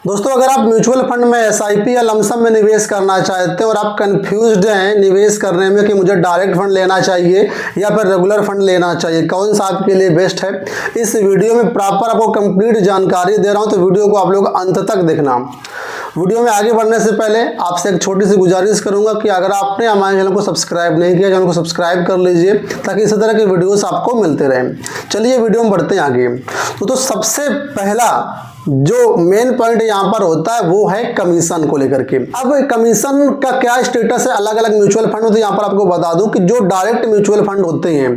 दोस्तों, अगर आप म्यूचुअल फंड में एसआईपी या लमसम में निवेश करना चाहते हैं और आप कंफ्यूज्ड हैं निवेश करने में कि मुझे डायरेक्ट फंड लेना चाहिए या फिर रेगुलर फंड लेना चाहिए, कौन सा आपके लिए बेस्ट है, इस वीडियो में प्रॉपर आपको कंप्लीट जानकारी दे रहा हूं। तो वीडियो को आप लोग अंत तक देखना। वीडियो में आगे बढ़ने से पहले आपसे एक छोटी सी गुजारिश करूंगा कि अगर आपने हमारे चैनल को सब्सक्राइब नहीं किया, चैनल को सब्सक्राइब कर लीजिए ताकि इसी तरह के वीडियोस आपको मिलते रहें। चलिए वीडियो में बढ़ते हैं आगे। तो सबसे पहला जो मेन पॉइंट यहाँ पर होता है वो है कमीशन को लेकर के। अब कमीशन का क्या स्टेटस है अलग अलग म्यूचुअल फंड में, तो यहाँ पर आपको बता दूं कि जो डायरेक्ट म्यूचुअल फंड होते हैं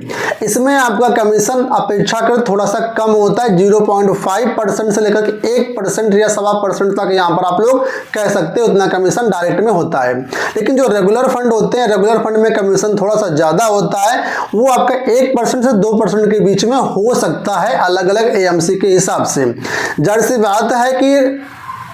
इसमें आपका कमीशन अपेक्षाकृत थोड़ा सा कम होता है। 0.5% से लेकर के 1% या 1.25% तक यहाँ पर आप लोग कह सकते हो उतना कमीशन डायरेक्ट में होता है। लेकिन जो रेगुलर फंड होते हैं, रेगुलर फंड में कमीशन थोड़ा सा ज्यादा होता है, वो आपका 1% से 2% के बीच में हो सकता है अलग अलग एएमसी के हिसाब से। जाहिर सी बात है कि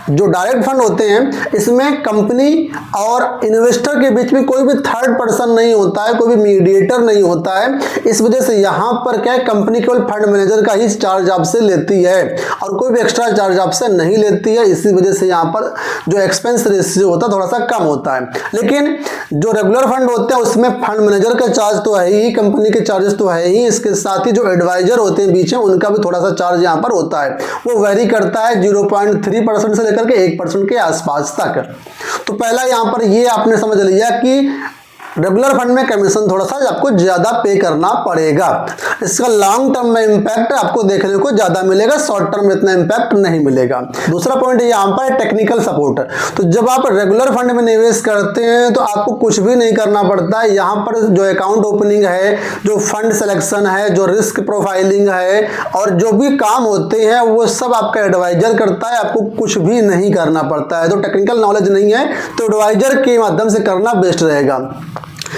जो डायरेक्ट फंड होते हैं इसमें कंपनी और इन्वेस्टर के बीच में कोई भी थर्ड पर्सन नहीं होता है, कोई भी मीडिएटर नहीं होता है। इस वजह से यहाँ पर क्या है, कंपनी केवल फंड मैनेजर का ही चार्ज आपसे लेती है और कोई भी एक्स्ट्रा चार्ज आपसे नहीं लेती है। इसी वजह से यहाँ पर जो एक्सपेंस रेशियो होता है थोड़ा सा कम होता है। लेकिन जो रेगुलर फंड होते हैं उसमें फंड मैनेजर का चार्ज तो है ही, कंपनी के चार्जेस तो है ही, इसके साथ ही जो एडवाइजर होते हैं बीच में उनका भी थोड़ा सा चार्ज यहाँ पर होता है। वो वेरी करता है 0.3% से लेकर के 1% के आसपास तक। तो पहला यहां पर ये आपने समझ लिया कि रेगुलर फंड में कमीशन थोड़ा सा आपको ज्यादा पे करना पड़ेगा। इसका लॉन्ग टर्म में इंपैक्ट आपको देखने को ज्यादा मिलेगा, शॉर्ट टर्म में इतना इंपैक्ट नहीं मिलेगा। दूसरा पॉइंट यहाँ पर टेक्निकल सपोर्ट। तो जब आप रेगुलर फंड में निवेश करते हैं तो आपको कुछ भी नहीं करना पड़ता है। यहाँ पर जो अकाउंट ओपनिंग है, जो फंड सिलेक्शन है, जो रिस्क प्रोफाइलिंग है और जो भी काम होते हैं वो सब आपका एडवाइजर करता है, आपको कुछ भी नहीं करना पड़ता है। तो टेक्निकल नॉलेज नहीं है तो एडवाइजर के माध्यम से करना बेस्ट रहेगा।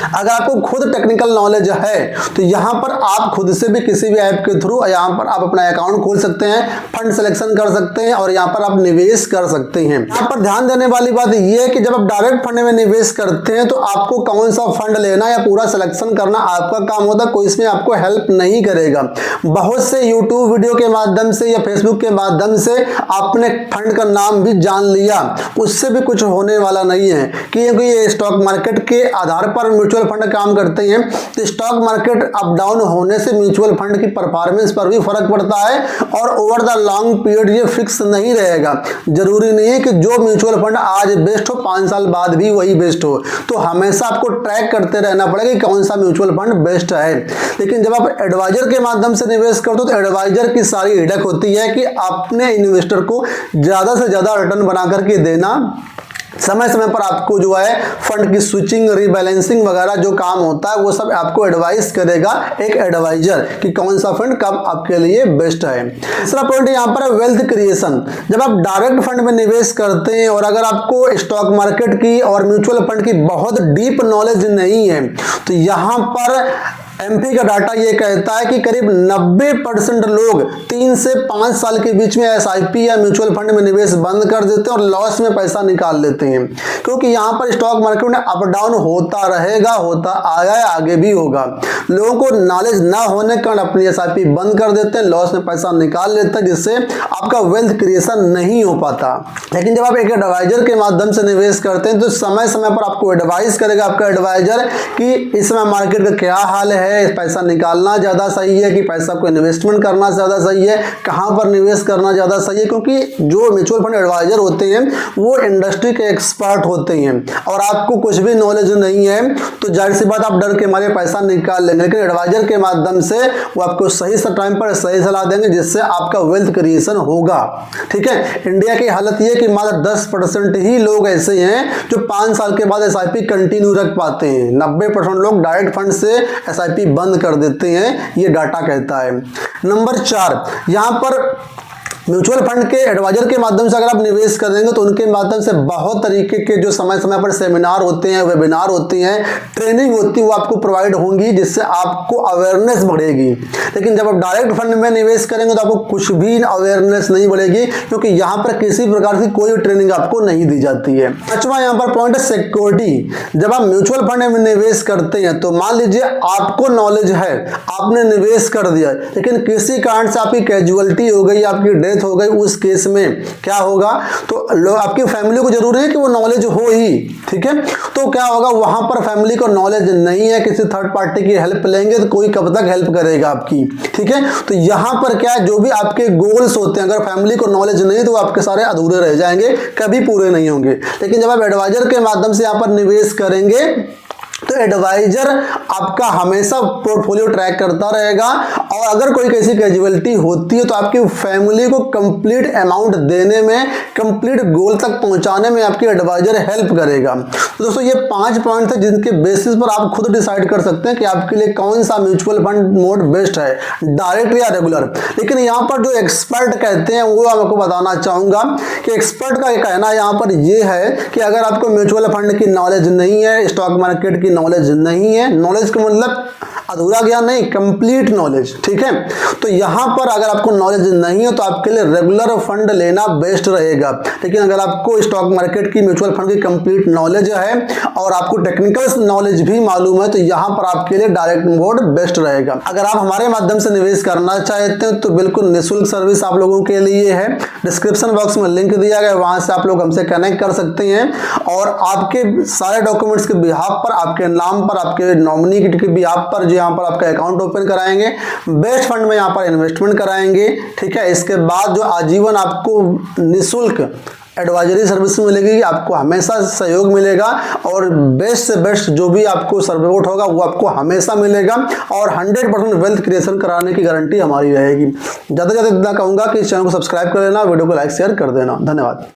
अगर आपको खुद टेक्निकल नॉलेज है तो यहाँ पर आप खुद से भी किसी भी ऐप के थ्रू यहाँ पर आप अपना अकाउंट खोल सकते हैं, फंड सिलेक्शन कर सकते हैं और यहाँ पर आप निवेश कर सकते हैं। यहाँ पर ध्यान देने वाली बात यह है कि जब आप डायरेक्ट फंड में निवेश करते हैं तो आपको कौन सा फंड लेना या पूरा सिलेक्शन करना आपका काम होता है, कोई इसमें आपको हेल्प नहीं करेगा। बहुत से यूट्यूब वीडियो के माध्यम से या फेसबुक के माध्यम से आपने फंड का नाम भी जान लिया, उससे भी कुछ होने वाला नहीं है, क्योंकि ये स्टॉक मार्केट के आधार पर म्यूचुअल फंड काम करते हैं। तो स्टॉक मार्केट अप डाउन होने से म्यूचुअल फंड की परफॉर्मेंस पर भी फर्क पड़ता है और ओवर द लॉन्ग पीरियड ये फिक्स नहीं रहेगा। जरूरी नहीं है कि जो म्यूचुअल फंड आज बेस्ट हो 5 साल बाद भी वही बेस्ट हो। तो हमेशा आपको ट्रैक करते रहना पड़ेगा कि कौन सा म्यूचुअल फंड बेस्ट है। लेकिन जब आप एडवाइजर के माध्यम से निवेश करते हो तो एडवाइजर की सारी हिड़क होती है कि अपने इन्वेस्टर को ज्यादा से ज्यादा रिटर्न बना करके देना, समय समय पर आपको जो है फंड की स्विचिंग, रीबैलेंसिंग वगैरह जो काम होता है वो सब आपको एडवाइस करेगा एक एडवाइजर कि कौन सा फंड कब आपके लिए बेस्ट है। तीसरा पॉइंट यहाँ पर है वेल्थ क्रिएशन। जब आप डायरेक्ट फंड में निवेश करते हैं और अगर आपको स्टॉक मार्केट की और म्यूचुअल फंड की बहुत डीप नॉलेज नहीं है तो यहाँ पर एमपी का डाटा ये कहता है कि करीब 90% लोग 3 से 5 साल के बीच में एसआईपी या म्यूचुअल फंड में निवेश बंद कर देते हैं और लॉस में पैसा निकाल लेते हैं। क्योंकि यहाँ पर स्टॉक मार्केट में अप डाउन होता रहेगा, होता आया है, आगे भी होगा। लोगों को नॉलेज ना होने के कारण अपनी एसआईपी बंद कर देते हैं, लॉस में पैसा निकाल लेते हैं, जिससे आपका वेल्थ क्रिएशन नहीं हो पाता। लेकिन जब आप एक एडवाइजर के माध्यम से निवेश करते हैं तो समय समय पर आपको एडवाइस करेगा आपका एडवाइजर कि इस समय मार्केट का क्या हाल है, पैसा निकालना ज्यादा सही है कि पैसा को इन्वेस्टमेंट करना ज्यादा सही है, कहां पर निवेश करना ज्यादा सही है। क्योंकि जो म्यूचुअल फंड एडवाइजर होते हैं वो इंडस्ट्री के एक्सपर्ट होते हैं और आपको कुछ भी नॉलेज नहीं है तो जाहिर सी बात आप डर के मारे पैसा निकाल लेंगे। लेकिन एडवाइजर के माध्यम से वो आपको सही टाइम पर सही सलाह देंगे जिससे आपका वेल्थ क्रिएशन होगा। ठीक है, इंडिया की हालत यह कि मात्र 10% ही लोग ऐसे हैं जो 5 साल के बाद एसआईपी कंटिन्यू रख पाते हैं। 90% लोग डायरेक्ट फंड से एसआईपी बंद कर देते हैं, ये डाटा कहता है। नंबर 4, यहां पर म्यूचुअल फंड के एडवाइजर के माध्यम से अगर आप निवेश करेंगे तो उनके माध्यम से बहुत तरीके के जो समय समय पर सेमिनार होते हैं, वेबिनार होते हैं, ट्रेनिंग होती है वो आपको प्रोवाइड होंगी जिससे आपको अवेयरनेस बढ़ेगी। लेकिन जब आप डायरेक्ट फंड में निवेश करेंगे तो आपको कुछ भी अवेयरनेस नहीं बढ़ेगी क्योंकि यहाँ पर किसी प्रकार की कोई ट्रेनिंग आपको नहीं दी जाती है। पांचवा यहाँ पर पॉइंट है सिक्योरिटी। जब आप म्यूचुअल फंड में निवेश करते हैं तो मान लीजिए आपको नॉलेज है, आपने निवेश कर दिया लेकिन किसी कारण से आपकी कैजुअलिटी हो गई, आपकी डेथ डेथ हो गई, उस केस में क्या होगा, तो आपकी फैमिली को जरूरी है कि वो नॉलेज हो ही, ठीक है। तो क्या होगा, वहां पर फैमिली को नॉलेज नहीं है, किसी थर्ड पार्टी की हेल्प लेंगे तो कोई कब तक हेल्प करेगा आपकी, ठीक है। तो यहां पर क्या है, जो भी आपके गोल्स होते हैं, अगर फैमिली को नॉलेज नहीं तो आपके सारे अधूरे रह जाएंगे, कभी पूरे नहीं होंगे। लेकिन जब आप एडवाइजर के माध्यम से यहां पर निवेश करेंगे तो एडवाइजर आपका हमेशा पोर्टफोलियो ट्रैक करता रहेगा, और अगर कोई कैसी कैजुअलिटी होती है तो आपकी फैमिली को कंप्लीट अमाउंट देने में, कंप्लीट गोल तक पहुंचाने में आपकी एडवाइजर हेल्प करेगा। तो दोस्तों ये 5 पॉइंट थे जिनके बेसिस पर आप खुद डिसाइड कर सकते हैं कि आपके लिए कौन सा म्यूचुअल फंड मोड बेस्ट है, डायरेक्ट या रेगुलर। लेकिन यहाँ पर जो एक्सपर्ट कहते हैं वो आपको बताना चाहूंगा कि एक्सपर्ट का कहना यहाँ पर ये है कि अगर आपको म्यूचुअल फंड की नॉलेज नहीं है, स्टॉक मार्केट की नॉलेज नहीं है, नॉलेज का मतलब अधूरा ज्ञान नहीं, कंप्लीट नॉलेज, ठीक है। तो यहां पर अगर आपको नॉलेज नहीं है तो आपके लिए रेगुलर फंड लेना बेस्ट रहेगा। लेकिन अगर आपको स्टॉक मार्केट की, म्यूचुअल फंड की कंप्लीट नॉलेज है और आपको टेक्निकल नॉलेज भी मालूम है तो यहां पर आपके लिए डायरेक्ट मोड बेस्ट रहेगा। अगर आप हमारे माध्यम से निवेश करना चाहते हैं तो बिल्कुल निःशुल्क सर्विस आप लोगों के लिए है। डिस्क्रिप्शन बॉक्स में लिंक दिया गया, वहां से आप लोग हमसे कनेक्ट कर सकते हैं और आपके सारे डॉक्यूमेंट्स के बिहाफ पर, आपके नाम पर, आपके नॉमिनी के बिहाफ पर जो यहाँ पर आपका अकाउंट ओपन कराएंगे, बेस्ट फंड में यहाँ पर इन्वेस्टमेंट कराएंगे, ठीक है। इसके बाद जो आजीवन आपको निःशुल्क एडवाइजरी सर्विस मिलेगी, आपको हमेशा सहयोग मिलेगा और बेस्ट से बेस्ट जो भी आपको सपोर्ट होगा वो आपको हमेशा मिलेगा और 100% वेल्थ क्रिएशन कराने की गारंटी हमारी रहेगी। ज़्यादा से ज़्यादा इतना कहूँगा कि इस चैनल को सब्सक्राइब कर लेना, वीडियो को लाइक शेयर कर देना। धन्यवाद।